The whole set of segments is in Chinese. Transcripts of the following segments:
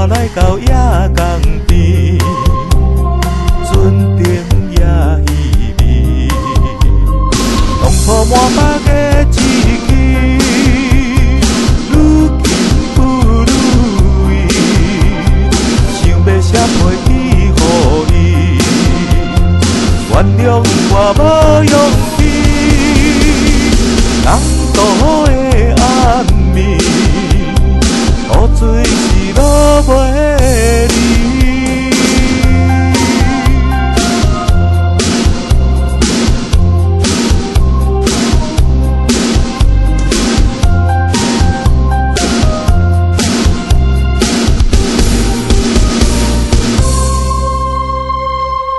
大来到夜江边，船顶也稀微，当初满腹的志气，愈紧不如意，想要写批去予伊，原谅我无勇气，人道的暗暝。雨水是落袂离，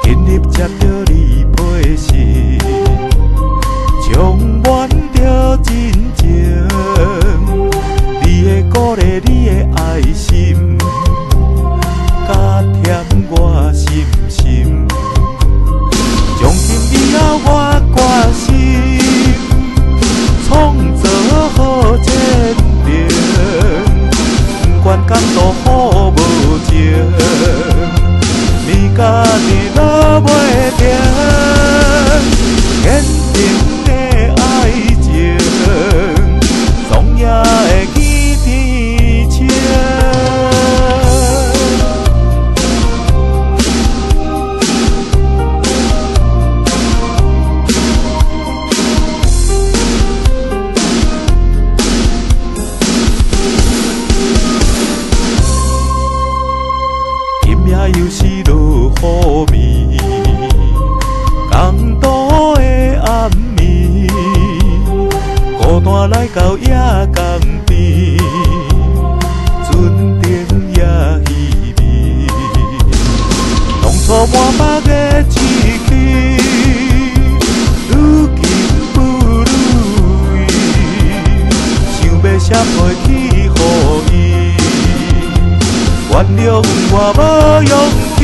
今日接到你批信，充满着真情。鼓励你的爱心，加添我信心。从今以后我决心，创造好前程，不管甘多好无情，你甲你落袂停，坚定的爱情，总也会记天晴。今夜又是落雨暝，江都的暗暝，孤单来到夜江边，船顶也稀微，当初满腹的志气，愈紧不如意，想要写批去予伊，原谅我无勇气。